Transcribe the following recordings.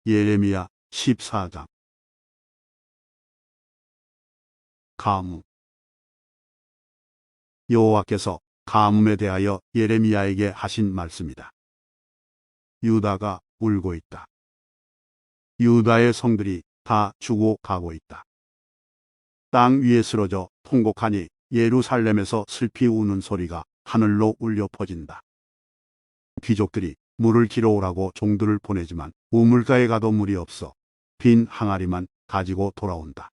예레미야 14장. 가뭄. 여호와께서 가뭄에 대하여 예레미야에게 하신 말씀이다. 유다가 울고 있다. 유다의 성들이 다 죽어가고 있다. 땅 위에 쓰러져 통곡하니 예루살렘에서 슬피 우는 소리가 하늘로 울려 퍼진다. 귀족들이 물을 길어오라고 종들을 보내지만 우물가에 가도 물이 없어 빈 항아리만 가지고 돌아온다.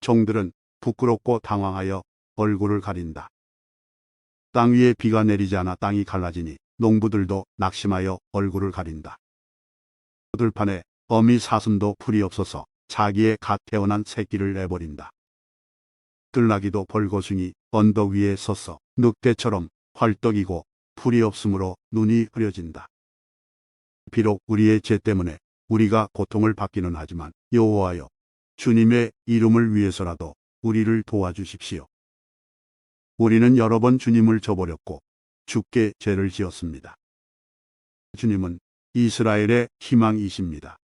종들은 부끄럽고 당황하여 얼굴을 가린다. 땅 위에 비가 내리지 않아 땅이 갈라지니 농부들도 낙심하여 얼굴을 가린다. 들판에 어미 사슴도 풀이 없어서 자기의 갓 태어난 새끼를 내버린다. 들나귀도 벌거숭이 언덕 위에 서서 늑대처럼 활떡이고 풀이 없으므로 눈이 흐려진다. 비록 우리의 죄 때문에 우리가 고통을 받기는 하지만 여호와여, 주님의 이름을 위해서라도 우리를 도와주십시오. 우리는 여러 번 주님을 저버렸고 주께 죄를 지었습니다. 주님은 이스라엘의 희망이십니다.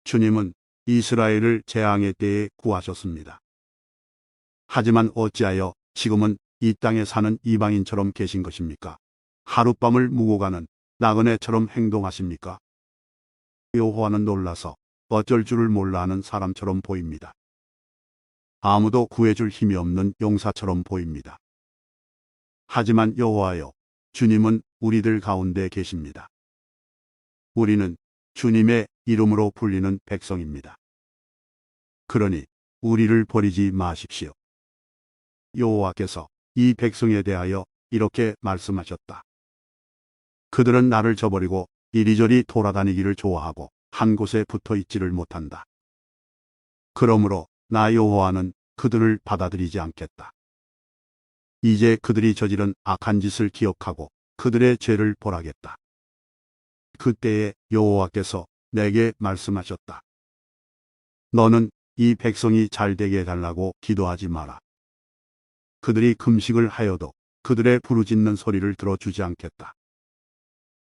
주님은 이스라엘을 재앙의 때에 구하셨습니다. 하지만 어찌하여 지금은 이 땅에 사는 이방인처럼 계신 것입니까? 하룻밤을 무고 가는 나그네처럼 행동하십니까? 여호와는 놀라서 어쩔 줄을 몰라 하는 사람처럼 보입니다. 아무도 구해줄 힘이 없는 용사처럼 보입니다. 하지만 여호와여, 주님은 우리들 가운데 계십니다. 우리는 주님의 이름으로 불리는 백성입니다. 그러니 우리를 버리지 마십시오. 여호와께서 이 백성에 대하여 이렇게 말씀하셨다. 그들은 나를 저버리고 이리저리 돌아다니기를 좋아하고 한 곳에 붙어 있지를 못한다. 그러므로 나 여호와는 그들을 받아들이지 않겠다. 이제 그들이 저지른 악한 짓을 기억하고 그들의 죄를 벌하겠다. 그때에 여호와께서 내게 말씀하셨다. 너는 이 백성이 잘 되게 해달라고 기도하지 마라. 그들이 금식을 하여도 그들의 부르짖는 소리를 들어주지 않겠다.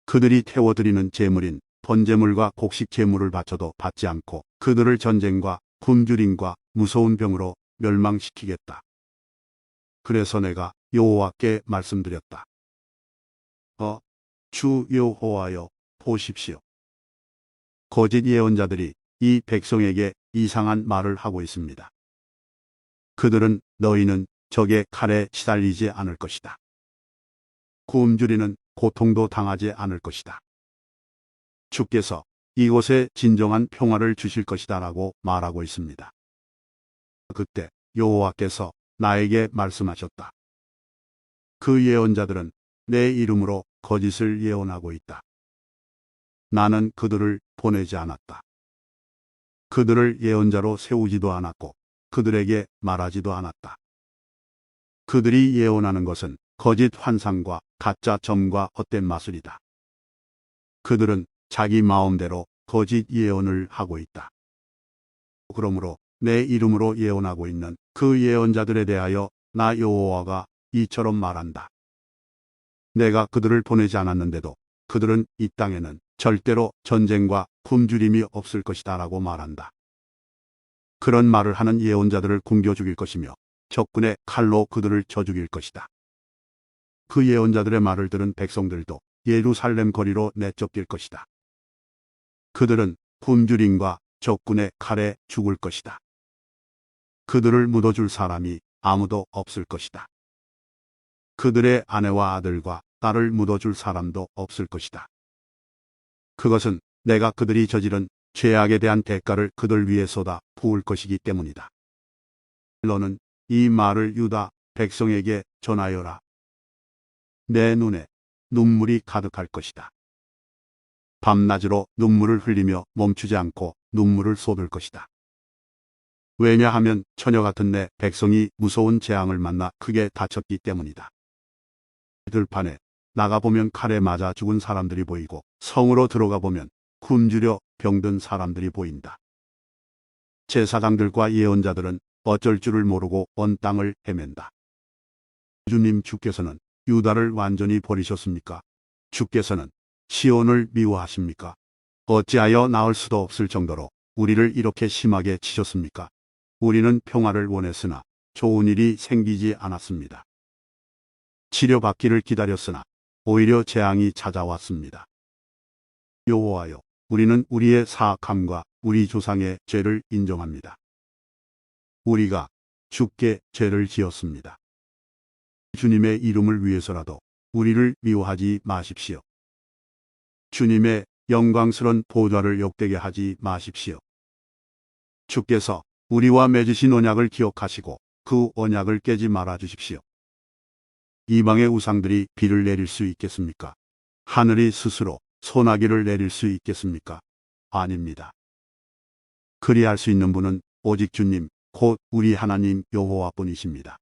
그들이 태워드리는 제물인 번제물과 곡식 제물을 바쳐도 받지 않고 그들을 전쟁과 굶주림과 무서운 병으로 멸망시키겠다. 그래서 내가 여호와께 말씀드렸다. 주 여호와여, 보십시오. 거짓 예언자들이 이 백성에게 이상한 말을 하고 있습니다. 그들은 너희는 적의 칼에 시달리지 않을 것이다. 굶주리는 고통도 당하지 않을 것이다. 주께서 이곳에 진정한 평화를 주실 것이다 라고 말하고 있습니다. 그때 여호와께서 나에게 말씀하셨다. 그 예언자들은 내 이름으로 거짓을 예언하고 있다. 나는 그들을 보내지 않았다. 그들을 예언자로 세우지도 않았고 그들에게 말하지도 않았다. 그들이 예언하는 것은 거짓 환상과 가짜 점과 헛된 마술이다. 그들은 자기 마음대로 거짓 예언을 하고 있다. 그러므로 내 이름으로 예언하고 있는 그 예언자들에 대하여 나 여호와가 이처럼 말한다. 내가 그들을 보내지 않았는데도 그들은 이 땅에는 절대로 전쟁과 굶주림이 없을 것이다 라고 말한다. 그런 말을 하는 예언자들을 굶겨 죽일 것이며 적군의 칼로 그들을 쳐 죽일 것이다. 그 예언자들의 말을 들은 백성들도 예루살렘 거리로 내쫓길 것이다. 그들은 굶주림과 적군의 칼에 죽을 것이다. 그들을 묻어줄 사람이 아무도 없을 것이다. 그들의 아내와 아들과 딸을 묻어줄 사람도 없을 것이다. 그것은 내가 그들이 저지른 죄악에 대한 대가를 그들 위에 쏟아 부을 것이기 때문이다. 너는 이 말을 유다 백성에게 전하여라. 내 눈에 눈물이 가득할 것이다. 밤낮으로 눈물을 흘리며 멈추지 않고 눈물을 쏟을 것이다. 왜냐하면 처녀 같은 내 백성이 무서운 재앙을 만나 크게 다쳤기 때문이다. 들판에 나가보면 칼에 맞아 죽은 사람들이 보이고 성으로 들어가 보면 굶주려 병든 사람들이 보인다. 제사장들과 예언자들은 어쩔 줄을 모르고 온 땅을 헤맨다. 주님, 주께서는 유다를 완전히 버리셨습니까? 주께서는 시온을 미워하십니까? 어찌하여 나을 수도 없을 정도로 우리를 이렇게 심하게 치셨습니까? 우리는 평화를 원했으나 좋은 일이 생기지 않았습니다. 치료받기를 기다렸으나 오히려 재앙이 찾아왔습니다. 여호와여, 우리는 우리의 사악함과 우리 조상의 죄를 인정합니다. 우리가 주께 죄를 지었습니다. 주님의 이름을 위해서라도 우리를 미워하지 마십시오. 주님의 영광스런 보좌를 욕되게 하지 마십시오. 주께서 우리와 맺으신 언약을 기억하시고 그 언약을 깨지 말아 주십시오. 이방의 우상들이 비를 내릴 수 있겠습니까? 하늘이 스스로 소나기를 내릴 수 있겠습니까? 아닙니다. 그리할 수 있는 분은 오직 주님, 곧 우리 하나님 여호와뿐이십니다.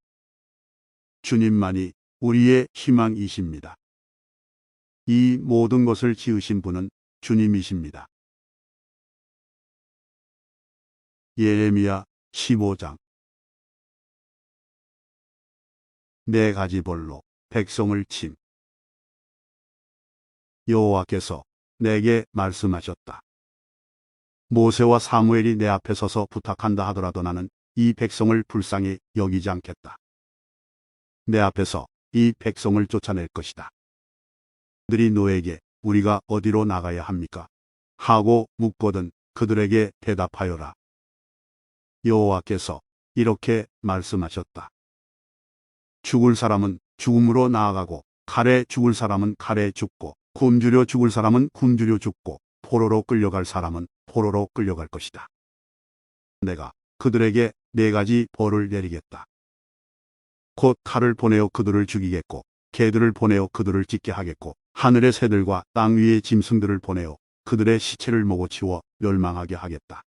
주님만이 우리의 희망이십니다. 이 모든 것을 지으신 분은 주님이십니다. 예레미야 15장. 네 가지 벌로 백성을 침. 여호와께서 내게 말씀하셨다. 모세와 사무엘이 내 앞에 서서 부탁한다 하더라도 나는 이 백성을 불쌍히 여기지 않겠다. 내 앞에서 이 백성을 쫓아낼 것이다. 그들이 너에게 우리가 어디로 나가야 합니까? 하고 묻거든 그들에게 대답하여라. 여호와께서 이렇게 말씀하셨다. 죽을 사람은 죽음으로 나아가고 칼에 죽을 사람은 칼에 죽고 굶주려 죽을 사람은 굶주려 죽고 포로로 끌려갈 사람은 포로로 끌려갈 것이다. 내가 그들에게 네 가지 벌을 내리겠다. 곧 칼을 보내어 그들을 죽이겠고 개들을 보내어 그들을 찢게 하겠고 하늘의 새들과 땅 위의 짐승들을 보내어 그들의 시체를 먹어치워 멸망하게 하겠다.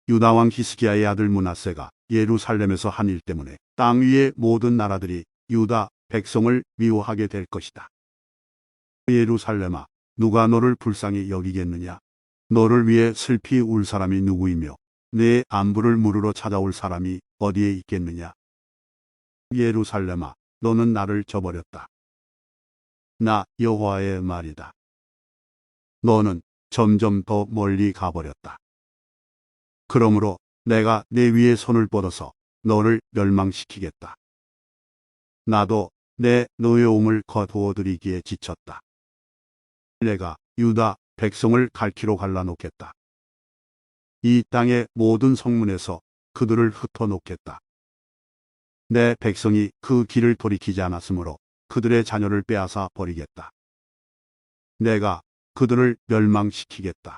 유다 왕 히스기야의 아들 므낫세가 예루살렘에서 한 일 때문에 땅 위의 모든 나라들이 유다 백성을 미워하게 될 것이다. 예루살렘아, 누가 너를 불쌍히 여기겠느냐? 너를 위해 슬피 울 사람이 누구이며 내 안부를 물으러 찾아올 사람이 어디에 있겠느냐? 예루살렘아, 너는 나를 저버렸다. 나 여호와의 말이다. 너는 점점 더 멀리 가버렸다. 그러므로 내가 내 위에 손을 뻗어서 너를 멸망시키겠다. 나도 내 노여움을 거두어 드리기에 지쳤다. 내가 유다 백성을 갈퀴로 갈라놓겠다. 이 땅의 모든 성문에서 그들을 흩어놓겠다. 내 백성이 그 길을 돌이키지 않았으므로 그들의 자녀를 빼앗아 버리겠다. 내가 그들을 멸망시키겠다.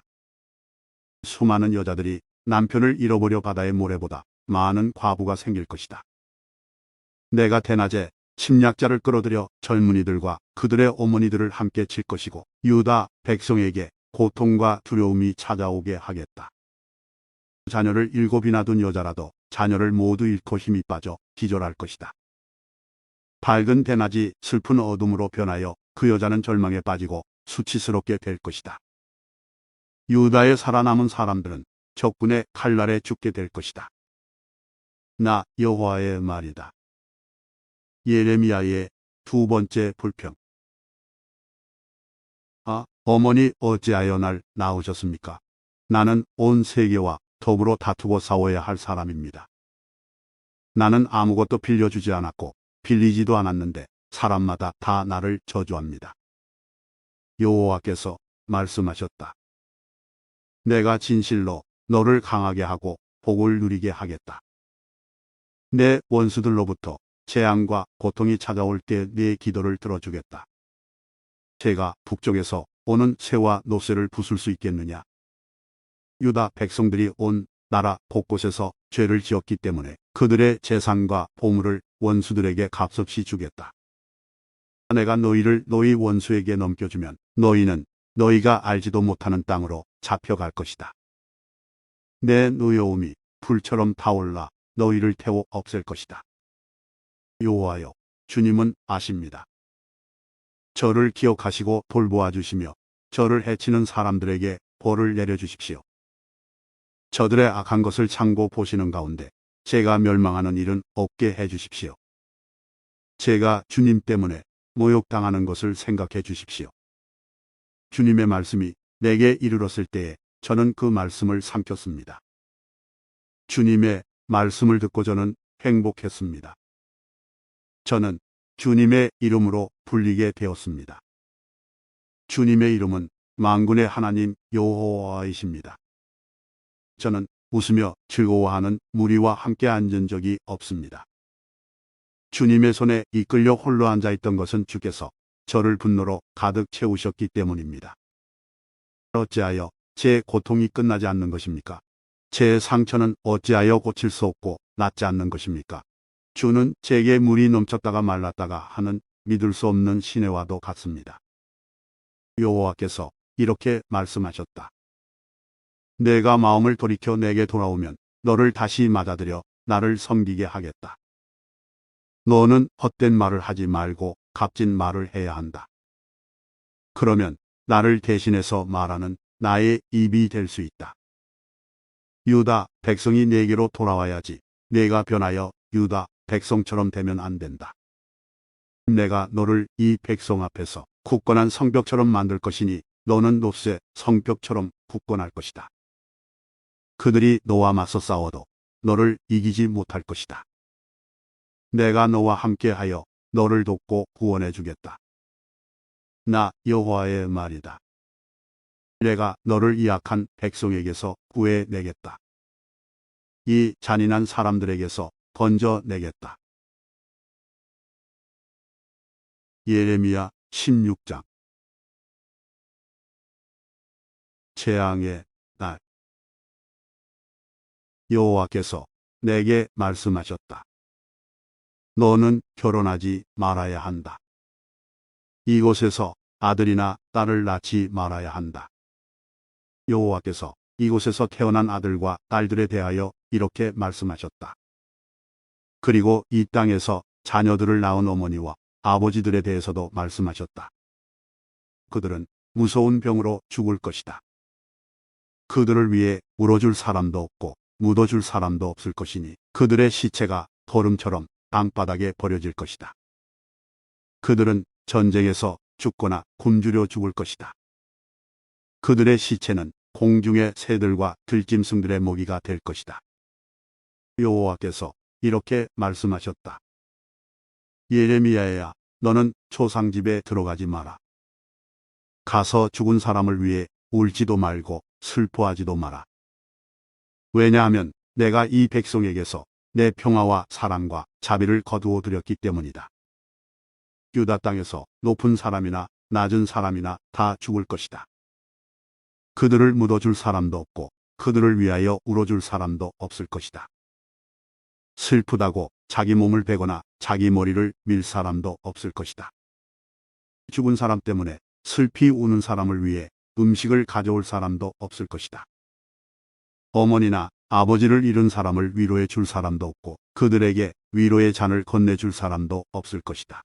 수많은 여자들이 남편을 잃어버려 바다의 모래보다 많은 과부가 생길 것이다. 내가 대낮에 침략자를 끌어들여 젊은이들과 그들의 어머니들을 함께 칠 것이고 유다 백성에게 고통과 두려움이 찾아오게 하겠다. 자녀를 7이나 둔 여자라도 자녀를 모두 잃고 힘이 빠져 기절할 것이다. 밝은 대낮이 슬픈 어둠으로 변하여 그 여자는 절망에 빠지고 수치스럽게 될 것이다. 유다에 살아남은 사람들은 적군의 칼날에 죽게 될 것이다. 나 여호와의 말이다. 예레미야의 두 번째 불평. 어머니 어찌하여 날 낳으셨습니까? 나는 온 세계와 더불어 다투고 싸워야 할 사람입니다. 나는 아무것도 빌려주지 않았고 빌리지도 않았는데 사람마다 다 나를 저주합니다. 여호와께서 말씀하셨다. 내가 진실로 너를 강하게 하고 복을 누리게 하겠다. 내 원수들로부터 재앙과 고통이 찾아올 때 네 기도를 들어주겠다. 제가 북쪽에서 오는 새와 노새를 부술 수 있겠느냐? 유다 백성들이 온 나라 곳곳에서 죄를 지었기 때문에 그들의 재산과 보물을 원수들에게 값없이 주겠다. 내가 너희를 너희 원수에게 넘겨주면 너희는 너희가 알지도 못하는 땅으로 잡혀갈 것이다. 내 노여움이 불처럼 타올라 너희를 태워 없앨 것이다. 여호와여, 주님은 아십니다. 저를 기억하시고 돌보아 주시며 저를 해치는 사람들에게 벌을 내려주십시오. 저들의 악한 것을 참고 보시는 가운데 제가 멸망하는 일은 없게 해주십시오. 제가 주님 때문에 모욕당하는 것을 생각해 주십시오. 주님의 말씀이 내게 이르렀을 때에 저는 그 말씀을 삼켰습니다. 주님의 말씀을 듣고 저는 행복했습니다. 저는 주님의 이름으로 불리게 되었습니다. 주님의 이름은 만군의 하나님 여호와이십니다. 저는 웃으며 즐거워하는 무리와 함께 앉은 적이 없습니다. 주님의 손에 이끌려 홀로 앉아 있던 것은 주께서 저를 분노로 가득 채우셨기 때문입니다. 어찌하여 제 고통이 끝나지 않는 것입니까? 제 상처는 어찌하여 고칠 수 없고 낫지 않는 것입니까? 주는 제게 물이 넘쳤다가 말랐다가 하는 믿을 수 없는 시내와도 같습니다. 여호와께서 이렇게 말씀하셨다. 내가 마음을 돌이켜 내게 돌아오면 너를 다시 맞아들여 나를 섬기게 하겠다. 너는 헛된 말을 하지 말고 값진 말을 해야 한다. 그러면 나를 대신해서 말하는 나의 입이 될 수 있다. 유다 백성이 내게로 돌아와야지 내가 변하여 유다 백성처럼 되면 안 된다. 내가 너를 이 백성 앞에서 굳건한 성벽처럼 만들 것이니 너는 롯의 성벽처럼 굳건할 것이다. 그들이 너와 맞서 싸워도 너를 이기지 못할 것이다. 내가 너와 함께하여 너를 돕고 구원해 주겠다. 나 여호와의 말이다. 내가 너를 이 악한 백성에게서 구해내겠다. 이 잔인한 사람들에게서 건져내겠다. 예레미야 16장. 재앙의 날. 여호와께서 내게 말씀하셨다. 너는 결혼하지 말아야 한다. 이곳에서 아들이나 딸을 낳지 말아야 한다. 여호와께서 이곳에서 태어난 아들과 딸들에 대하여 이렇게 말씀하셨다. 그리고 이 땅에서 자녀들을 낳은 어머니와 아버지들에 대해서도 말씀하셨다. 그들은 무서운 병으로 죽을 것이다. 그들을 위해 울어줄 사람도 없고 묻어줄 사람도 없을 것이니 그들의 시체가 거름처럼 땅바닥에 버려질 것이다. 그들은 전쟁에서 죽거나 굶주려 죽을 것이다. 그들의 시체는 공중의 새들과 들짐승들의 먹이가 될 것이다. 여호와께서 이렇게 말씀하셨다. 예레미야야, 너는 초상집에 들어가지 마라. 가서 죽은 사람을 위해 울지도 말고 슬퍼하지도 마라. 왜냐하면 내가 이 백성에게서 내 평화와 사랑과 자비를 거두어 들였기 때문이다. 유다 땅에서 높은 사람이나 낮은 사람이나 다 죽을 것이다. 그들을 묻어줄 사람도 없고 그들을 위하여 울어줄 사람도 없을 것이다. 슬프다고 자기 몸을 베거나 자기 머리를 밀 사람도 없을 것이다. 죽은 사람 때문에 슬피 우는 사람을 위해 음식을 가져올 사람도 없을 것이다. 어머니나 아버지를 잃은 사람을 위로해 줄 사람도 없고 그들에게 위로의 잔을 건네줄 사람도 없을 것이다.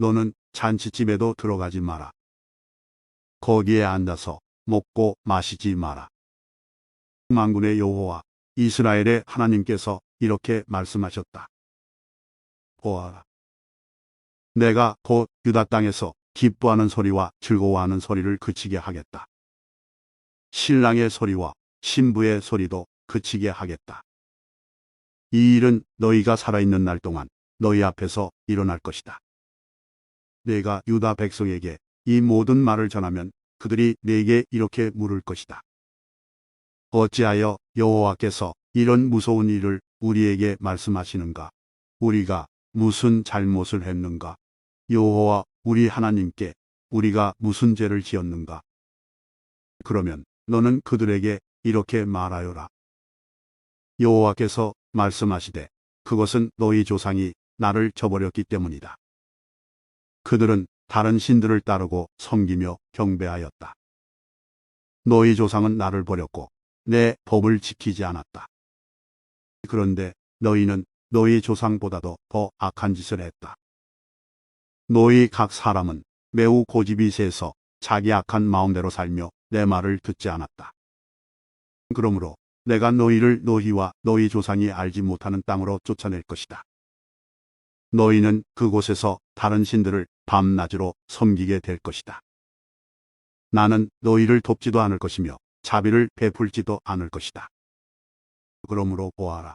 너는 잔치집에도 들어가지 마라. 거기에 앉아서 먹고 마시지 마라. 만군의 여호와 이스라엘의 하나님께서 이렇게 말씀하셨다. 보아라. 내가 곧 유다 땅에서 기뻐하는 소리와 즐거워하는 소리를 그치게 하겠다. 신랑의 소리와 신부의 소리도 그치게 하겠다. 이 일은 너희가 살아있는 날 동안 너희 앞에서 일어날 것이다. 내가 유다 백성에게 이 모든 말을 전하면 그들이 내게 이렇게 물을 것이다. 어찌하여 여호와께서 이런 무서운 일을 우리에게 말씀하시는가? 우리가 무슨 잘못을 했는가? 여호와 우리 하나님께 우리가 무슨 죄를 지었는가? 그러면 너는 그들에게 이렇게 말하여라. 여호와께서 말씀하시되 그것은 너희 조상이 나를 저버렸기 때문이다. 그들은 다른 신들을 따르고 섬기며 경배하였다. 너희 조상은 나를 버렸고 내 법을 지키지 않았다. 그런데 너희는 너희 조상보다도 더 악한 짓을 했다. 너희 각 사람은 매우 고집이 세서 자기 악한 마음대로 살며 내 말을 듣지 않았다. 그러므로 내가 너희를 너희와 너희 조상이 알지 못하는 땅으로 쫓아낼 것이다. 너희는 그곳에서 다른 신들을 밤낮으로 섬기게 될 것이다. 나는 너희를 돕지도 않을 것이며 자비를 베풀지도 않을 것이다. 그러므로 보아라.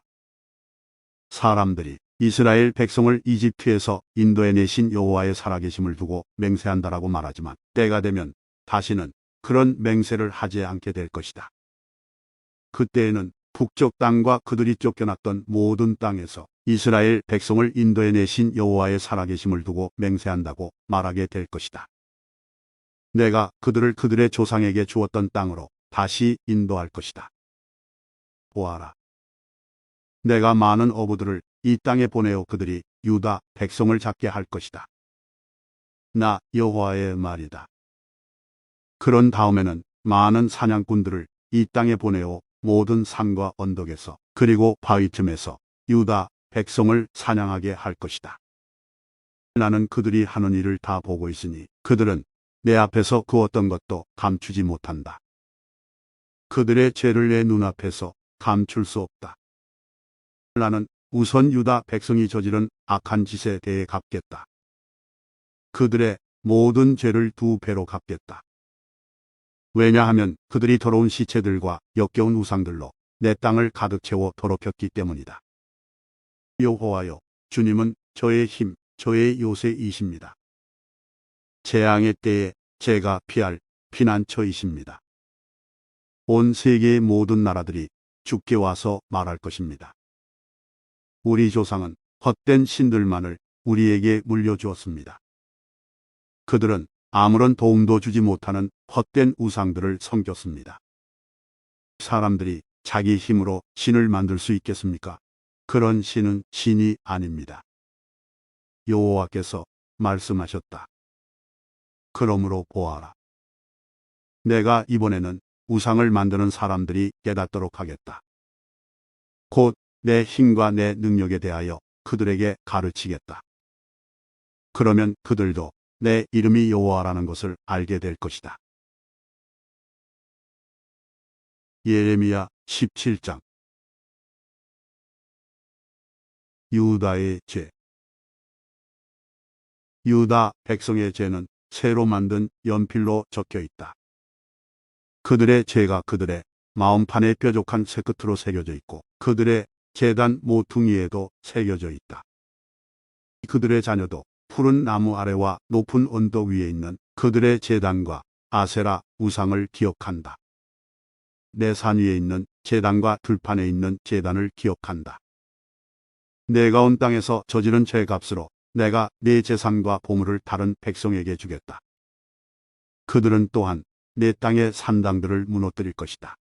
사람들이 이스라엘 백성을 이집트에서 인도해 내신 여호와의 살아계심을 두고 맹세한다라고 말하지만 때가 되면 다시는 그런 맹세를 하지 않게 될 것이다. 그때에는 북쪽 땅과 그들이 쫓겨났던 모든 땅에서 이스라엘 백성을 인도해 내신 여호와의 살아계심을 두고 맹세한다고 말하게 될 것이다. 내가 그들을 그들의 조상에게 주었던 땅으로 다시 인도할 것이다. 보아라. 내가 많은 어부들을 이 땅에 보내어 그들이 유다 백성을 잡게 할 것이다. 나 여호와의 말이다. 그런 다음에는 많은 사냥꾼들을 이 땅에 보내어 모든 산과 언덕에서 그리고 바위 틈에서 유다 백성을 사냥하게 할 것이다. 나는 그들이 하는 일을 다 보고 있으니 그들은 내 앞에서 그 어떤 것도 감추지 못한다. 그들의 죄를 내 눈앞에서 감출 수 없다. 나는 우선 유다 백성이 저지른 악한 짓에 대해 갚겠다. 그들의 모든 죄를 2배로 갚겠다. 왜냐하면 그들이 더러운 시체들과 역겨운 우상들로 내 땅을 가득 채워 더럽혔기 때문이다. 여호와여, 주님은 저의 힘, 저의 요새이십니다. 재앙의 때에 제가 피할 피난처이십니다. 온 세계의 모든 나라들이 주께 와서 말할 것입니다. 우리 조상은 헛된 신들만을 우리에게 물려주었습니다. 그들은 아무런 도움도 주지 못하는 헛된 우상들을 섬겼습니다. 사람들이 자기 힘으로 신을 만들 수 있겠습니까? 그런 신은 신이 아닙니다. 여호와께서 말씀하셨다. 그러므로 보아라. 내가 이번에는 우상을 만드는 사람들이 깨닫도록 하겠다. 곧 내 힘과 내 능력에 대하여 그들에게 가르치겠다. 그러면 그들도 내 이름이 여호와라는 것을 알게 될 것이다. 예레미야 17장. 유다의 죄. 유다 백성의 죄는 새로 만든 연필로 적혀 있다. 그들의 죄가 그들의 마음판에 뾰족한 쇠끝으로 새겨져 있고 그들의 제단 모퉁이에도 새겨져 있다. 그들의 자녀도 푸른 나무 아래와 높은 언덕 위에 있는 그들의 제단과 아세라 우상을 기억한다. 내 산 위에 있는 제단과 들판에 있는 제단을 기억한다. 내가 온 땅에서 저지른 죄 값으로 내가 내 재산과 보물을 다른 백성에게 주겠다. 그들은 또한 내 땅의 산당들을 무너뜨릴 것이다.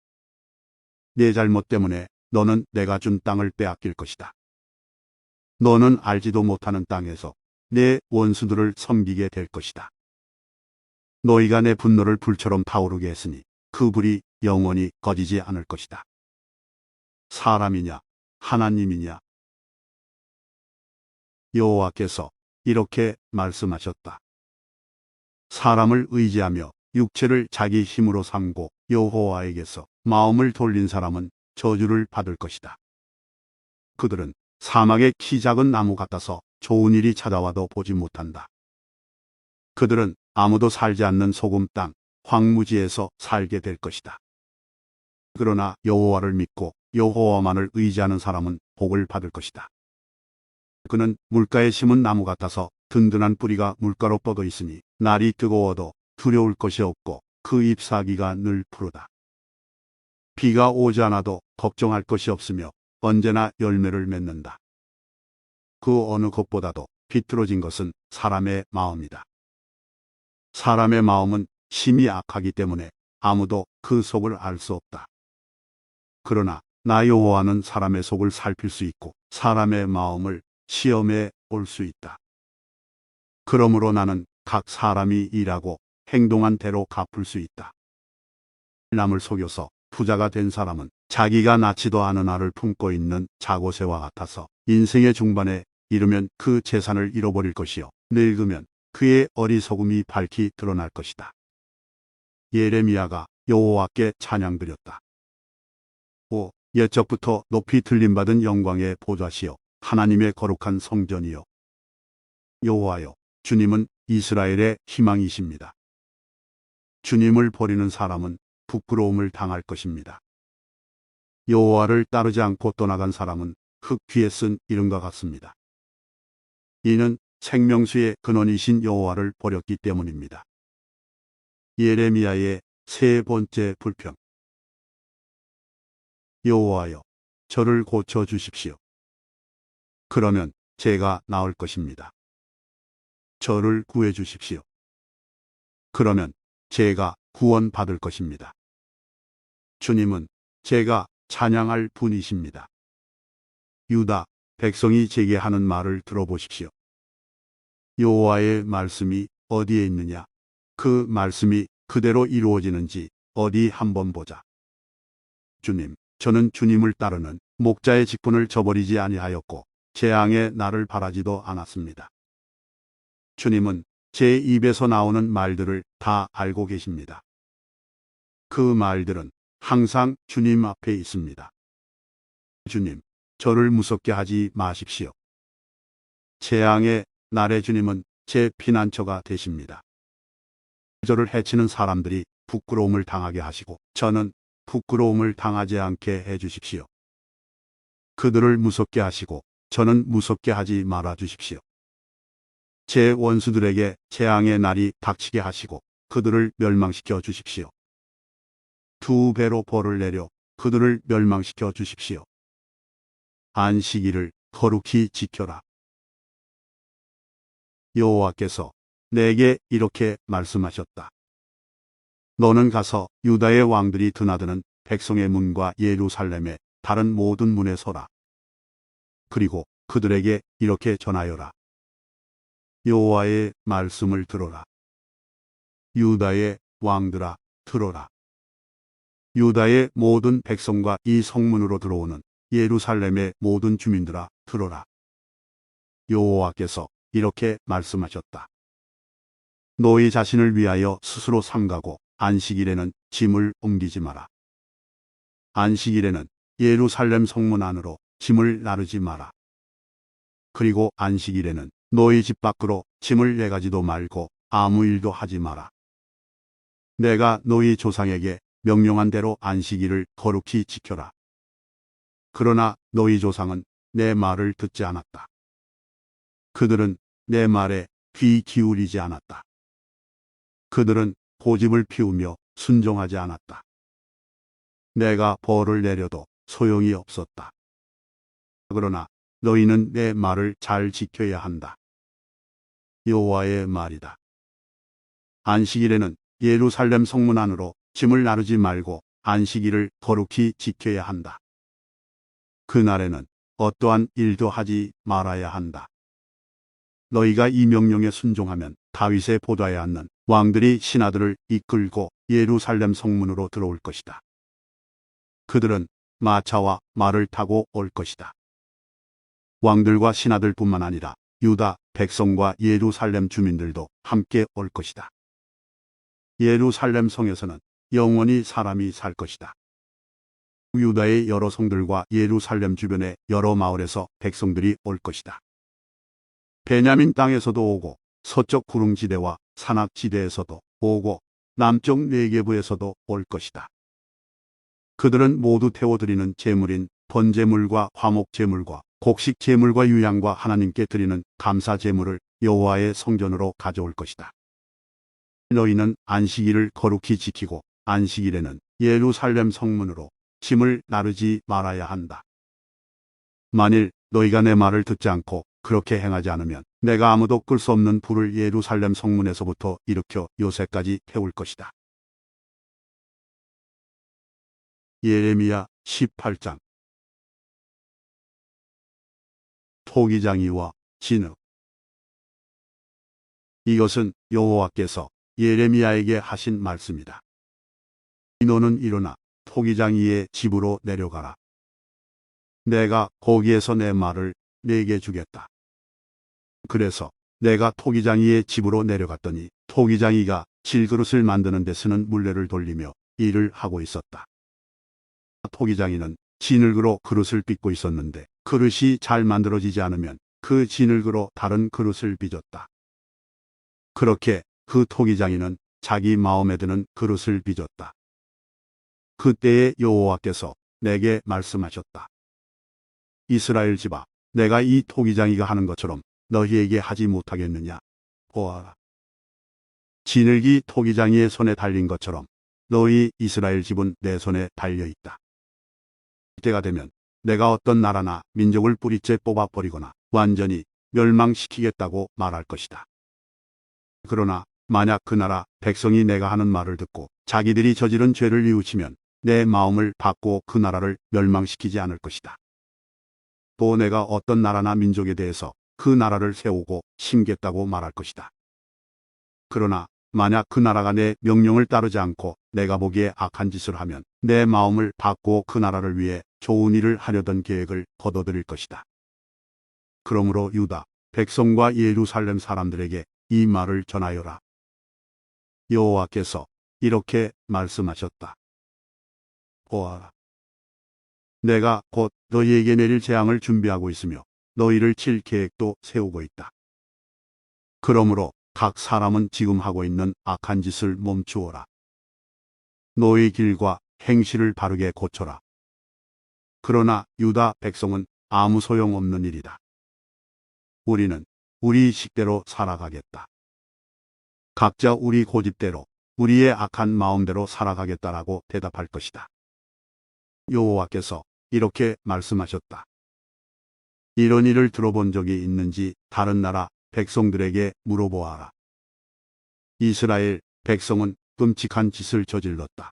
내 잘못 때문에 너는 내가 준 땅을 빼앗길 것이다. 너는 알지도 못하는 땅에서 내 원수들을 섬기게 될 것이다. 너희가 내 분노를 불처럼 타오르게 했으니 그 불이 영원히 꺼지지 않을 것이다. 사람이냐 하나님이냐. 여호와께서 이렇게 말씀하셨다. 사람을 의지하며 육체를 자기 힘으로 삼고 여호와에게서 마음을 돌린 사람은 저주를 받을 것이다. 그들은 사막의 키 작은 나무 같아서 좋은 일이 찾아와도 보지 못한다. 그들은 아무도 살지 않는 소금 땅, 황무지에서 살게 될 것이다. 그러나 여호와를 믿고 여호와만을 의지하는 사람은 복을 받을 것이다. 그는 물가에 심은 나무 같아서 든든한 뿌리가 물가로 뻗어 있으니 날이 뜨거워도 두려울 것이 없고 그 잎사귀가 늘 푸르다. 비가 오지 않아도 걱정할 것이 없으며 언제나 열매를 맺는다. 그 어느 것보다도 비뚤어진 것은 사람의 마음이다. 사람의 마음은 심히 악하기 때문에 아무도 그 속을 알 수 없다. 그러나 나 여호와는 사람의 속을 살필 수 있고 사람의 마음을 시험해 볼 수 있다. 그러므로 나는 각 사람이 일하고 행동한 대로 갚을 수 있다. 남을 속여서 부자가 된 사람은 자기가 낳지도 않은 알을 품고 있는 자고새와 같아서 인생의 중반에 이르면 그 재산을 잃어버릴 것이요 늙으면 그의 어리석음이 밝히 드러날 것이다. 예레미야가 여호와께 찬양드렸다. 오, 옛적부터 높이 들림받은 영광의 보좌시요 하나님의 거룩한 성전이요 여호와여, 주님은 이스라엘의 희망이십니다. 주님을 버리는 사람은 부끄러움을 당할 것입니다. 여호와를 따르지 않고 떠나간 사람은 흙 위에 쓴 이름과 같습니다. 이는 생명수의 근원이신 여호와를 버렸기 때문입니다. 예레미야의 세 번째 불평. 여호와여, 저를 고쳐 주십시오. 그러면 제가 나을 것입니다. 저를 구해 주십시오. 그러면 제가 구원받을 것입니다. 주님은 제가 찬양할 분이십니다. 유다 백성이 제게 하는 말을 들어보십시오. 여호와의 말씀이 어디에 있느냐? 그 말씀이 그대로 이루어지는지 어디 한번 보자. 주님, 저는 주님을 따르는 목자의 직분을 저버리지 아니하였고 재앙에 나를 바라지도 않았습니다. 주님은 제 입에서 나오는 말들을 다 알고 계십니다. 그 말들은 항상 주님 앞에 있습니다. 주님, 저를 무섭게 하지 마십시오. 재앙의 날에 주님은 제 피난처가 되십니다. 저를 해치는 사람들이 부끄러움을 당하게 하시고 저는 부끄러움을 당하지 않게 해주십시오. 그들을 무섭게 하시고 저는 무섭게 하지 말아 주십시오. 제 원수들에게 재앙의 날이 닥치게 하시고 그들을 멸망시켜 주십시오. 두 배로 벌을 내려 그들을 멸망시켜 주십시오. 안식일을 거룩히 지켜라. 여호와께서 내게 이렇게 말씀하셨다. 너는 가서 유다의 왕들이 드나드는 백성의 문과 예루살렘의 다른 모든 문에 서라. 그리고 그들에게 이렇게 전하여라. 여호와의 말씀을 들어라. 유다의 왕들아, 들어라. 유다의 모든 백성과 이 성문으로 들어오는 예루살렘의 모든 주민들아, 들어라. 여호와께서 이렇게 말씀하셨다. 너희 자신을 위하여 스스로 삼가고 안식일에는 짐을 옮기지 마라. 안식일에는 예루살렘 성문 안으로 짐을 나르지 마라. 그리고 안식일에는 너희 집 밖으로 짐을 내가지도 말고 아무 일도 하지 마라. 내가 너희 조상에게 명령한 대로 안식일을 거룩히 지켜라. 그러나 너희 조상은 내 말을 듣지 않았다. 그들은 내 말에 귀 기울이지 않았다. 그들은 고집을 피우며 순종하지 않았다. 내가 벌을 내려도 소용이 없었다. 그러나 너희는 내 말을 잘 지켜야 한다. 여호와의 말이다. 안식일에는 예루살렘 성문 안으로 짐을 나르지 말고 안식일을 거룩히 지켜야 한다. 그날에는 어떠한 일도 하지 말아야 한다. 너희가 이 명령에 순종하면 다윗의 보좌에 앉는 왕들이 신하들을 이끌고 예루살렘 성문으로 들어올 것이다. 그들은 마차와 말을 타고 올 것이다. 왕들과 신하들뿐만 아니라 유다 백성과 예루살렘 주민들도 함께 올 것이다. 예루살렘 성에서는 영원히 사람이 살 것이다. 유다의 여러 성들과 예루살렘 주변의 여러 마을에서 백성들이 올 것이다. 베냐민 땅에서도 오고 서쪽 구릉지대와 산악지대에서도 오고 남쪽 네게부에서도 올 것이다. 그들은 모두 태워드리는 제물인 번제물과 화목제물과 곡식제물과 유향과 하나님께 드리는 감사제물을 여호와의 성전으로 가져올 것이다. 너희는 안식일을 거룩히 지키고 안식일에는 예루살렘 성문으로 짐을 나르지 말아야 한다. 만일 너희가 내 말을 듣지 않고 그렇게 행하지 않으면 내가 아무도 끌 수 없는 불을 예루살렘 성문에서부터 일으켜 요새까지 태울 것이다. 예레미야 18장. 토기장이와 진흙. 이것은 여호와께서 예레미야에게 하신 말씀이다. 너는 일어나 토기장이의 집으로 내려가라. 내가 거기에서 내 말을 내게 주겠다. 그래서 내가 토기장이의 집으로 내려갔더니 토기장이가 질그릇을 만드는 데 쓰는 물레를 돌리며 일을 하고 있었다. 토기장이는 진흙으로 그릇을 빚고 있었는데 그릇이 잘 만들어지지 않으면 그 진흙으로 다른 그릇을 빚었다. 그렇게 그 토기장이는 자기 마음에 드는 그릇을 빚었다. 그때에 여호와께서 내게 말씀하셨다. 이스라엘 집아, 내가 이 토기장이가 하는 것처럼 너희에게 하지 못하겠느냐? 보아라. 진흙이 토기장이의 손에 달린 것처럼 너희 이스라엘 집은 내 손에 달려 있다. 때가 되면 내가 어떤 나라나 민족을 뿌리째 뽑아버리거나 완전히 멸망시키겠다고 말할 것이다. 그러나 만약 그 나라 백성이 내가 하는 말을 듣고 자기들이 저지른 죄를 뉘우치면 내 마음을 바꾸어 그 나라를 멸망시키지 않을 것이다. 또 내가 어떤 나라나 민족에 대해서 그 나라를 세우고 심겠다고 말할 것이다. 그러나 만약 그 나라가 내 명령을 따르지 않고 내가 보기에 악한 짓을 하면 내 마음을 바꾸어 그 나라를 위해 좋은 일을 하려던 계획을 거둬들일 것이다. 그러므로 유다 백성과 예루살렘 사람들에게 이 말을 전하여라. 여호와께서 이렇게 말씀하셨다. 보아라. 내가 곧 너희에게 내릴 재앙을 준비하고 있으며 너희를 칠 계획도 세우고 있다. 그러므로 각 사람은 지금 하고 있는 악한 짓을 멈추어라. 너희 길과 행실을 바르게 고쳐라. 그러나 유다 백성은 아무 소용없는 일이다. 우리는 우리 식대로 살아가겠다. 각자 우리 고집대로 우리의 악한 마음대로 살아가겠다라고 대답할 것이다. 여호와께서 이렇게 말씀하셨다. 이런 일을 들어본 적이 있는지 다른 나라 백성들에게 물어보아라. 이스라엘 백성은 끔찍한 짓을 저질렀다.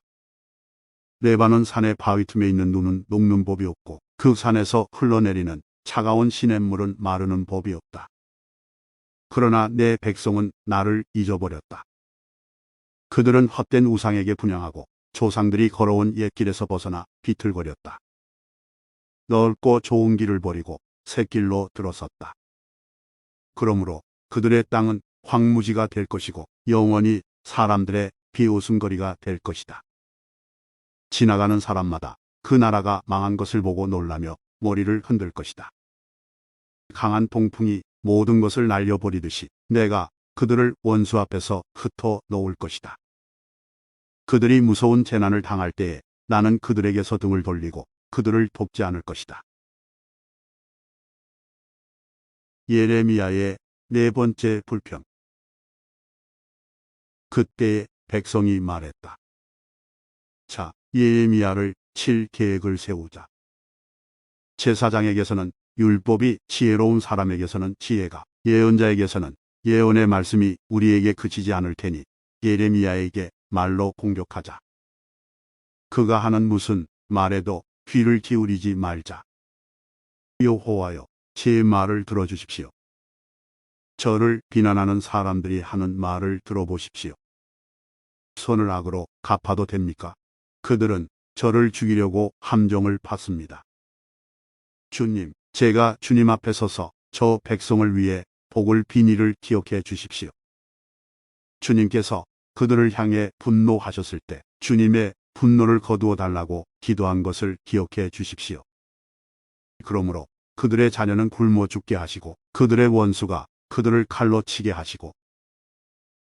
레바논 산의 바위 틈에 있는 눈은 녹는 법이 없고 그 산에서 흘러내리는 차가운 시냇물은 마르는 법이 없다. 그러나 내 백성은 나를 잊어버렸다. 그들은 헛된 우상에게 분향하고 조상들이 걸어온 옛길에서 벗어나 비틀거렸다. 넓고 좋은 길을 버리고 새 길로 들어섰다. 그러므로 그들의 땅은 황무지가 될 것이고 영원히 사람들의 비웃음거리가 될 것이다. 지나가는 사람마다 그 나라가 망한 것을 보고 놀라며 머리를 흔들 것이다. 강한 동풍이 모든 것을 날려버리듯이 내가 그들을 원수 앞에서 흩어 놓을 것이다. 그들이 무서운 재난을 당할 때에 나는 그들에게서 등을 돌리고 그들을 돕지 않을 것이다. 예레미야의 네 번째 불평. 그때에 백성이 말했다. 자, 예레미야를 칠 계획을 세우자. 제사장에게서는 율법이 지혜로운 사람에게서는 지혜가, 예언자에게서는 예언의 말씀이 우리에게 그치지 않을 테니 예레미야에게 말로 공격하자. 그가 하는 무슨 말에도 귀를 기울이지 말자. 여호와여, 제 말을 들어주십시오. 저를 비난하는 사람들이 하는 말을 들어보십시오. 손을 악으로 갚아도 됩니까? 그들은 저를 죽이려고 함정을 팠습니다. 주님, 제가 주님 앞에 서서 저 백성을 위해 복을 빈일을 기억해 주십시오. 주님께서 그들을 향해 분노하셨을 때 주님의 분노를 거두어 달라고 기도한 것을 기억해 주십시오. 그러므로 그들의 자녀는 굶어 죽게 하시고 그들의 원수가 그들을 칼로 치게 하시고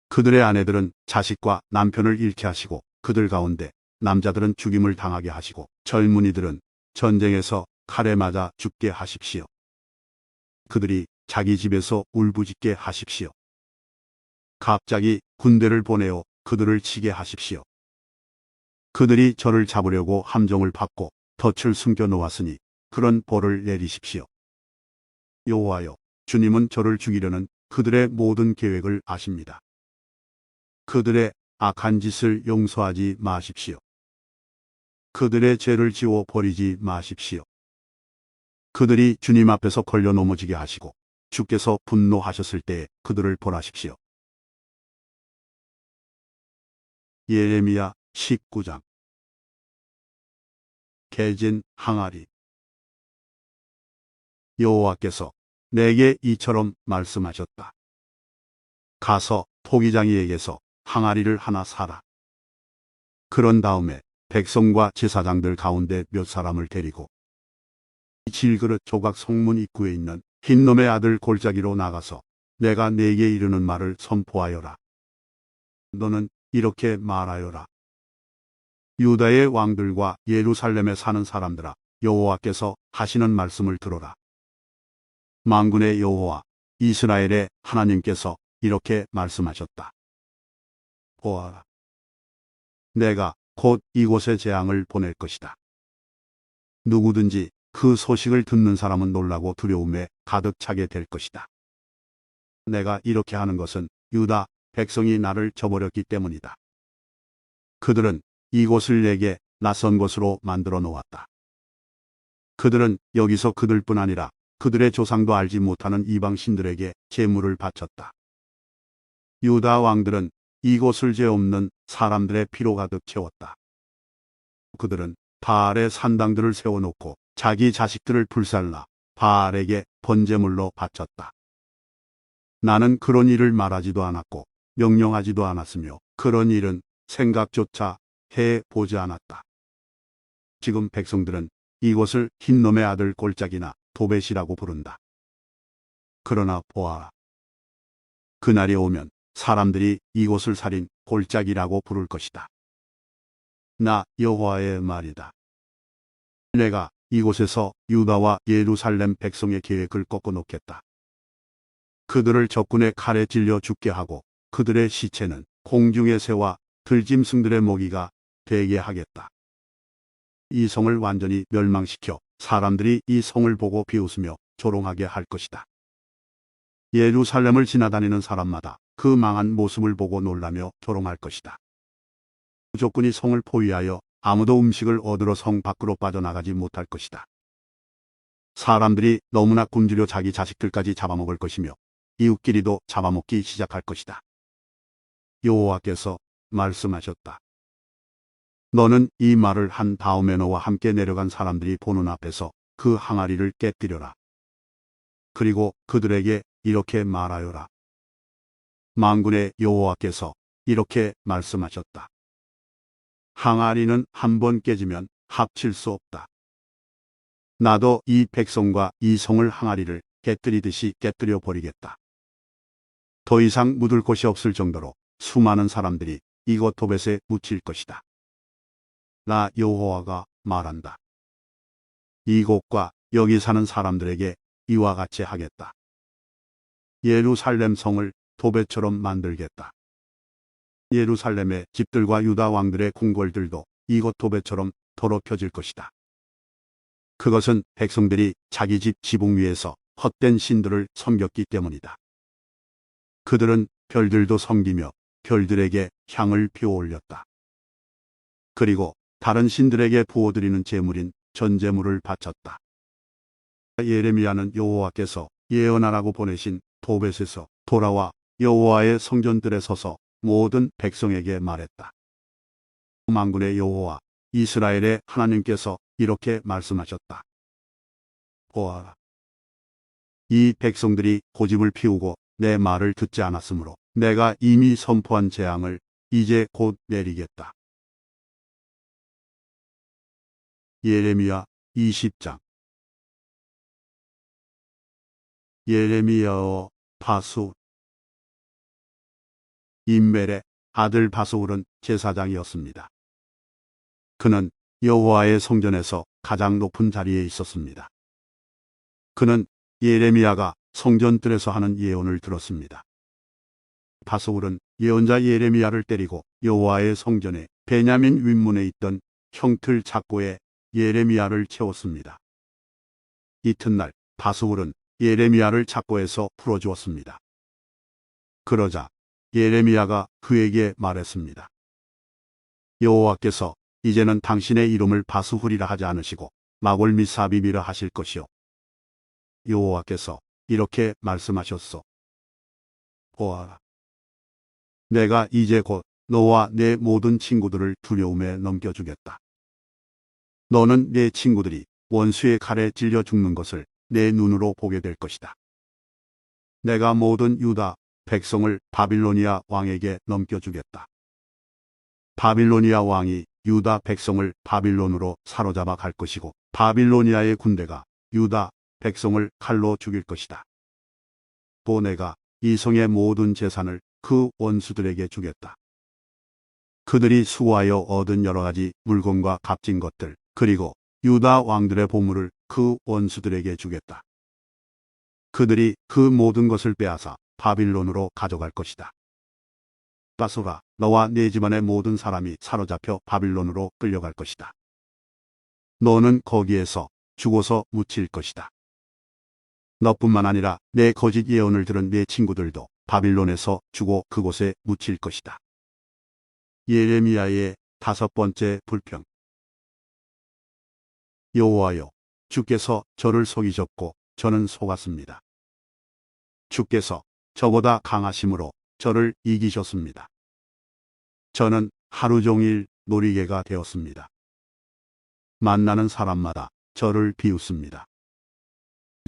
그들의 아내들은 자식과 남편을 잃게 하시고 그들 가운데 남자들은 죽임을 당하게 하시고 젊은이들은 전쟁에서 칼에 맞아 죽게 하십시오. 그들이 자기 집에서 울부짖게 하십시오. 갑자기 군대를 보내어 그들을 치게 하십시오. 그들이 저를 잡으려고 함정을 팠고 덫을 숨겨 놓았으니 그런 벌을 내리십시오. 여호와여, 주님은 저를 죽이려는 그들의 모든 계획을 아십니다. 그들의 악한 짓을 용서하지 마십시오. 그들의 죄를 지워 버리지 마십시오. 그들이 주님 앞에서 걸려 넘어지게 하시고 주께서 분노하셨을 때에 그들을 벌하십시오. 예레미야 19장. 개진 항아리. 여호와께서 내게 이처럼 말씀하셨다. 가서 토기장이에게서 항아리를 하나 사라. 그런 다음에 백성과 제사장들 가운데 몇 사람을 데리고 질그릇 조각 성문 입구에 있는 흰놈의 아들 골짜기로 나가서 내가 네게 이르는 말을 선포하여라. 너는 이렇게 말하여라. 유다의 왕들과 예루살렘에 사는 사람들아, 여호와께서 하시는 말씀을 들어라. 만군의 여호와 이스라엘의 하나님께서 이렇게 말씀하셨다. 보아라. 내가 곧 이곳에 재앙을 보낼 것이다. 누구든지 그 소식을 듣는 사람은 놀라고 두려움에 가득 차게 될 것이다. 내가 이렇게 하는 것은 유다 백성이 나를 저버렸기 때문이다. 그들은 이곳을 내게 낯선 곳으로 만들어 놓았다. 그들은 여기서 그들뿐 아니라 그들의 조상도 알지 못하는 이방 신들에게 제물을 바쳤다. 유다 왕들은 이곳을 죄 없는 사람들의 피로 가득 채웠다. 그들은 바알의 산당들을 세워놓고 자기 자식들을 불살라 바알에게 번제물로 바쳤다. 나는 그런 일을 말하지도 않았고 명령하지도 않았으며 그런 일은 생각조차 해 보지 않았다. 지금 백성들은 이곳을 흰놈의 아들 골짜기나 도벳이라고 부른다. 그러나 보아라. 그날이 오면 사람들이 이곳을 살인 골짜기라고 부를 것이다. 나 여호와의 말이다. 내가 이곳에서 유다와 예루살렘 백성의 계획을 꺾어놓겠다. 그들을 적군의 칼에 찔려 죽게 하고 그들의 시체는 공중의 새와 들짐승들의 먹이가 되게 하겠다. 이 성을 완전히 멸망시켜 사람들이 이 성을 보고 비웃으며 조롱하게 할 것이다. 예루살렘을 지나다니는 사람마다 그 망한 모습을 보고 놀라며 조롱할 것이다. 적군이 성을 포위하여 아무도 음식을 얻으러 성 밖으로 빠져나가지 못할 것이다. 사람들이 너무나 굶주려 자기 자식들까지 잡아먹을 것이며 이웃끼리도 잡아먹기 시작할 것이다. 여호와께서 말씀하셨다. 너는 이 말을 한 다음에 너와 함께 내려간 사람들이 보는 앞에서 그 항아리를 깨뜨려라. 그리고 그들에게 이렇게 말하여라. 만군의 여호와께서 이렇게 말씀하셨다. 항아리는 한 번 깨지면 합칠 수 없다. 나도 이 백성과 이 성을 항아리를 깨뜨리듯이 깨뜨려 버리겠다. 더 이상 묻을 곳이 없을 정도로 수많은 사람들이 이곳 도벳에 묻힐 것이다. 나 여호와가 말한다. 이곳과 여기 사는 사람들에게 이와 같이 하겠다. 예루살렘 성을 도벳처럼 만들겠다. 예루살렘의 집들과 유다 왕들의 궁궐들도 이곳 도벳처럼 더럽혀질 것이다. 그것은 백성들이 자기 집 지붕 위에서 헛된 신들을 섬겼기 때문이다. 그들은 별들도 섬기며 별들에게 향을 피워 올렸다. 그리고 다른 신들에게 부어드리는 제물인 전제물을 바쳤다. 예레미야는 여호와께서 예언하라고 보내신 도벳에서 돌아와 여호와의 성전들에 서서 모든 백성에게 말했다. 만군의 여호와 이스라엘의 하나님께서 이렇게 말씀하셨다. 보아라. 이 백성들이 고집을 피우고 내 말을 듣지 않았으므로 내가 이미 선포한 재앙을 이제 곧 내리겠다. 예레미야 20장. 예레미야어 바수. 임멜의 아들 바수울은 제사장이었습니다. 그는 여호와의 성전에서 가장 높은 자리에 있었습니다. 그는 예레미야가 성전뜰에서 하는 예언을 들었습니다. 바수울은 예언자 예레미야를 때리고 여호와의 성전에 베냐민 윗문에 있던 형틀 작고에 예레미야를 채웠습니다. 이튿날 바수울은 예레미야를 작고에서 풀어주었습니다. 그러자 예레미야가 그에게 말했습니다. 여호와께서 이제는 당신의 이름을 바수훌이라 하지 않으시고 마골미사빔이라 하실 것이요. 여호와께서 이렇게 말씀하셨소. 보아라. 내가 이제 곧 너와 내 모든 친구들을 두려움에 넘겨주겠다. 너는 내 친구들이 원수의 칼에 찔려 죽는 것을 내 눈으로 보게 될 것이다. 내가 모든 유다 백성을 바빌로니아 왕에게 넘겨주겠다. 바빌로니아 왕이 유다 백성을 바빌론으로 사로잡아 갈 것이고 바빌로니아의 군대가 유다 백성을 칼로 죽일 것이다. 또 내가 이 성의 모든 재산을 그 원수들에게 주겠다. 그들이 수고하여 얻은 여러 가지 물건과 값진 것들, 그리고 유다 왕들의 보물을 그 원수들에게 주겠다. 그들이 그 모든 것을 빼앗아 바빌론으로 가져갈 것이다. 바소가 너와 네 집안의 모든 사람이 사로잡혀 바빌론으로 끌려갈 것이다. 너는 거기에서 죽어서 묻힐 것이다. 너뿐만 아니라 내 거짓 예언을 들은 네 친구들도 바빌론에서 죽어 그곳에 묻힐 것이다. 예레미야의 5번째 불평. 여호와여, 주께서 저를 속이셨고 저는 속았습니다. 주께서 저보다 강하심으로 저를 이기셨습니다. 저는 하루 종일 놀이개가 되었습니다. 만나는 사람마다 저를 비웃습니다.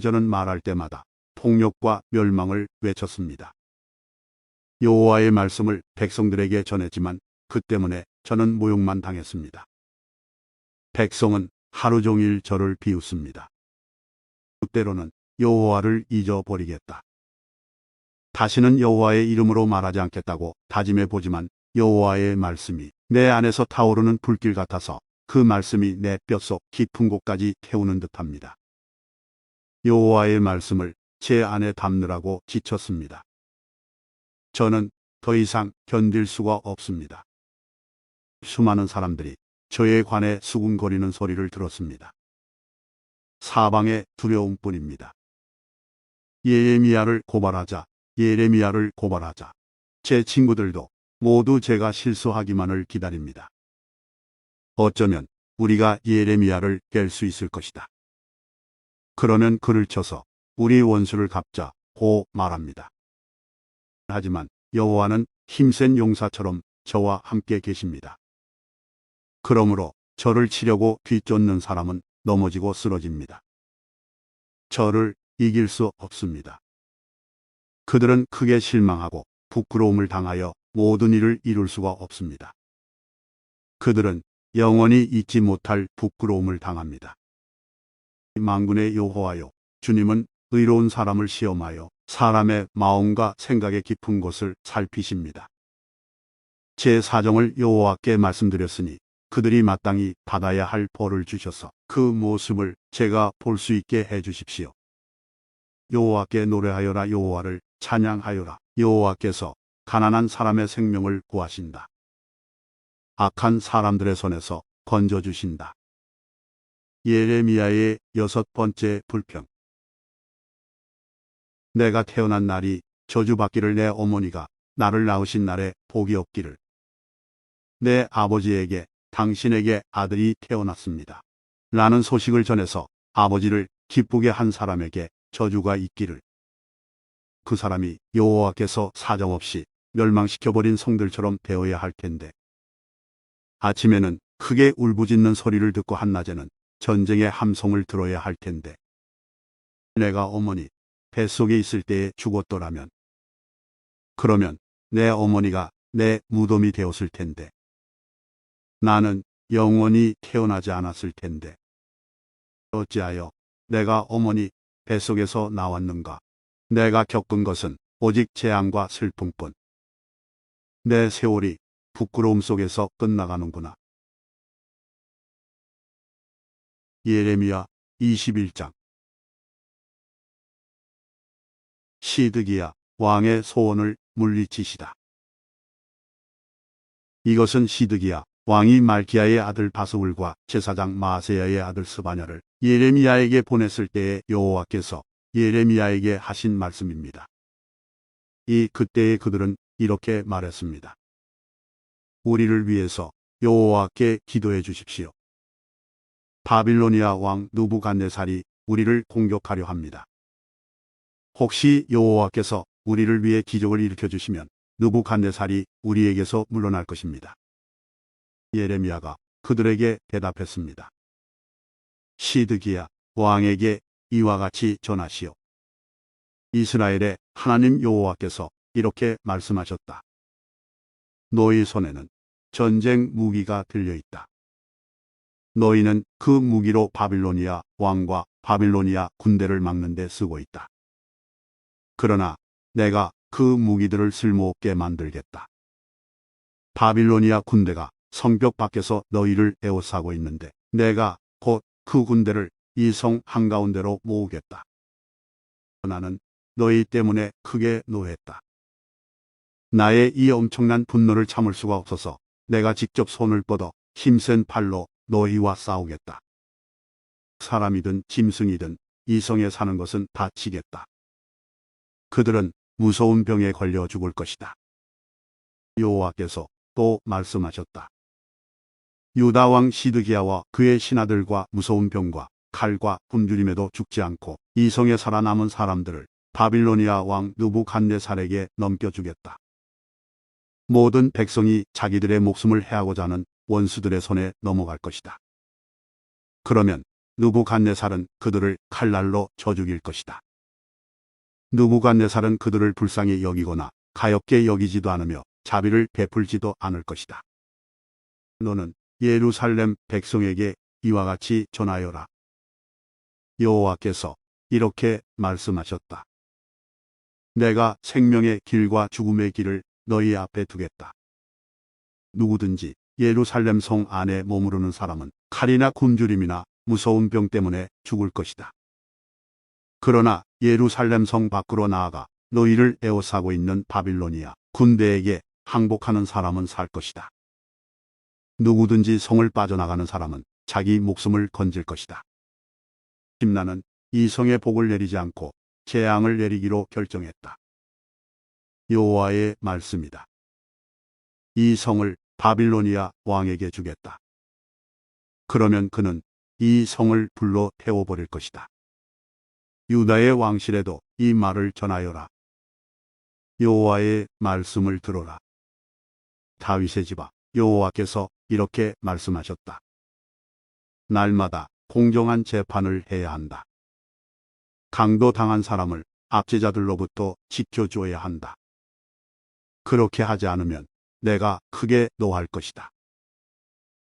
저는 말할 때마다 폭력과 멸망을 외쳤습니다. 여호와의 말씀을 백성들에게 전했지만 그 때문에 저는 모욕만 당했습니다. 백성은 하루 종일 저를 비웃습니다. 때로는 여호와를 잊어버리겠다. 다시는 여호와의 이름으로 말하지 않겠다고 다짐해 보지만 여호와의 말씀이 내 안에서 타오르는 불길 같아서 그 말씀이 내 뼛속 깊은 곳까지 태우는 듯합니다. 여호와의 말씀을 제 안에 담느라고 지쳤습니다. 저는 더 이상 견딜 수가 없습니다. 수많은 사람들이 저에 관해 수군거리는 소리를 들었습니다. 사방의 두려움뿐입니다. 예레미야를 고발하자, 예레미야를 고발하자. 제 친구들도 모두 제가 실수하기만을 기다립니다. 어쩌면 우리가 예레미야를 깰 수 있을 것이다. 그러면 그를 쳐서 우리 원수를 갚자고 말합니다. 하지만 여호와는 힘센 용사처럼 저와 함께 계십니다. 그러므로 저를 치려고 뒤쫓는 사람은 넘어지고 쓰러집니다. 저를 이길 수 없습니다. 그들은 크게 실망하고 부끄러움을 당하여 모든 일을 이룰 수가 없습니다. 그들은 영원히 잊지 못할 부끄러움을 당합니다. 만군의 여호와여, 주님은 의로운 사람을 시험하여 사람의 마음과 생각의 깊은 곳을 살피십니다. 제 사정을 여호와께 말씀드렸으니 그들이 마땅히 받아야 할 벌을 주셔서 그 모습을 제가 볼 수 있게 해 주십시오. 여호와께 노래하여라, 여호와를 찬양하여라. 여호와께서 가난한 사람의 생명을 구하신다. 악한 사람들의 손에서 건져주신다. 예레미야의 6번째 불평. 내가 태어난 날이 저주받기를, 내 어머니가 나를 낳으신 날에 복이 없기를. 내 아버지에게 당신에게 아들이 태어났습니다. 라는 소식을 전해서 아버지를 기쁘게 한 사람에게 저주가 있기를. 그 사람이 여호와께서 사정없이 멸망시켜버린 성들처럼 되어야 할 텐데. 아침에는 크게 울부짖는 소리를 듣고 한낮에는 전쟁의 함성을 들어야 할 텐데. 내가 어머니 뱃속에 있을 때에 죽었더라면, 그러면 내 어머니가 내 무덤이 되었을 텐데. 나는 영원히 태어나지 않았을 텐데. 어찌하여 내가 어머니 뱃속에서 나왔는가. 내가 겪은 것은 오직 재앙과 슬픔뿐. 내 세월이 부끄러움 속에서 끝나가는구나. 예레미야 21장. 시드기야 왕의 소원을 물리치시다. 이것은 시드기야 왕이 말기야의 아들 바스울과 제사장 마세야의 아들 스바냐를 예레미야에게 보냈을 때에 여호와께서 예레미야에게 하신 말씀입니다. 그때에 그들은 이렇게 말했습니다. 우리를 위해서 여호와께 기도해 주십시오. 바빌로니아 왕 느부갓네살이 우리를 공격하려 합니다. 혹시 여호와께서 우리를 위해 기적을 일으켜 주시면 느부갓네살이 우리에게서 물러날 것입니다. 예레미야가 그들에게 대답했습니다. 시드기야 왕에게 이와 같이 전하시오. 이스라엘의 하나님 여호와께서 이렇게 말씀하셨다. 너희 손에는 전쟁 무기가 들려있다. 너희는 그 무기로 바빌로니아 왕과 바빌로니아 군대를 막는 데 쓰고 있다. 그러나 내가 그 무기들을 쓸모없게 만들겠다. 바빌로니아 군대가 성벽 밖에서 너희를 에워싸고 있는데 내가 곧 그 군대를 이 성 한가운데로 모으겠다. 나는 너희 때문에 크게 노했다. 나의 이 엄청난 분노를 참을 수가 없어서 내가 직접 손을 뻗어 힘센 팔로 너희와 싸우겠다. 사람이든 짐승이든 이 성에 사는 것은 다 치겠다. 그들은 무서운 병에 걸려 죽을 것이다. 여호와께서 또 말씀하셨다. 유다 왕 시드기야와 그의 신하들과 무서운 병과 칼과 굶주림에도 죽지 않고 이 성에 살아남은 사람들을 바빌로니아 왕 느부갓네살에게 넘겨주겠다. 모든 백성이 자기들의 목숨을 해하고자 하는 원수들의 손에 넘어갈 것이다. 그러면 느부갓네살은 그들을 칼날로 쳐 죽일 것이다. 느부갓네살은 그들을 불쌍히 여기거나 가엾게 여기지도 않으며 자비를 베풀지도 않을 것이다. 너는 예루살렘 백성에게 이와 같이 전하여라. 여호와께서 이렇게 말씀하셨다. 내가 생명의 길과 죽음의 길을 너희 앞에 두겠다. 누구든지 예루살렘 성 안에 머무르는 사람은 칼이나 굶주림이나 무서운 병 때문에 죽을 것이다. 그러나 예루살렘 성 밖으로 나아가 너희를 에워싸고 있는 바빌로니아 군대에게 항복하는 사람은 살 것이다. 누구든지 성을 빠져나가는 사람은 자기 목숨을 건질 것이다. 심나는 이 성에 복을 내리지 않고 재앙을 내리기로 결정했다. 여호와의 말씀이다. 이 성을 바빌로니아 왕에게 주겠다. 그러면 그는 이 성을 불로 태워버릴 것이다. 유다의 왕실에도 이 말을 전하여라. 여호와의 말씀을 들어라. 다윗의 집아, 여호와께서 이렇게 말씀하셨다. 날마다 공정한 재판을 해야 한다. 강도 당한 사람을 압제자들로부터 지켜줘야 한다. 그렇게 하지 않으면 내가 크게 노할 것이다.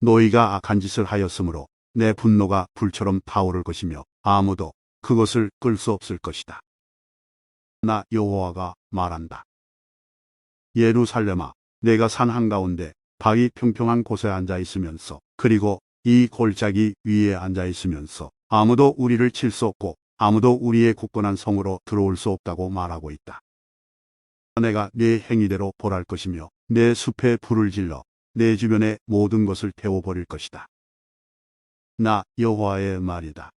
너희가 악한 짓을 하였으므로 내 분노가 불처럼 타오를 것이며 아무도 그것을 끌 수 없을 것이다. 나 여호와가 말한다. 예루살렘아, 내가 산 한가운데 바위 평평한 곳에 앉아 있으면서 그리고 이 골짜기 위에 앉아 있으면서 아무도 우리를 칠 수 없고 아무도 우리의 굳건한 성으로 들어올 수 없다고 말하고 있다. 내가 네 행위대로 벌할 것이며 내 숲에 불을 질러 내 주변의 모든 것을 태워버릴 것이다. 나 여호와의 말이다.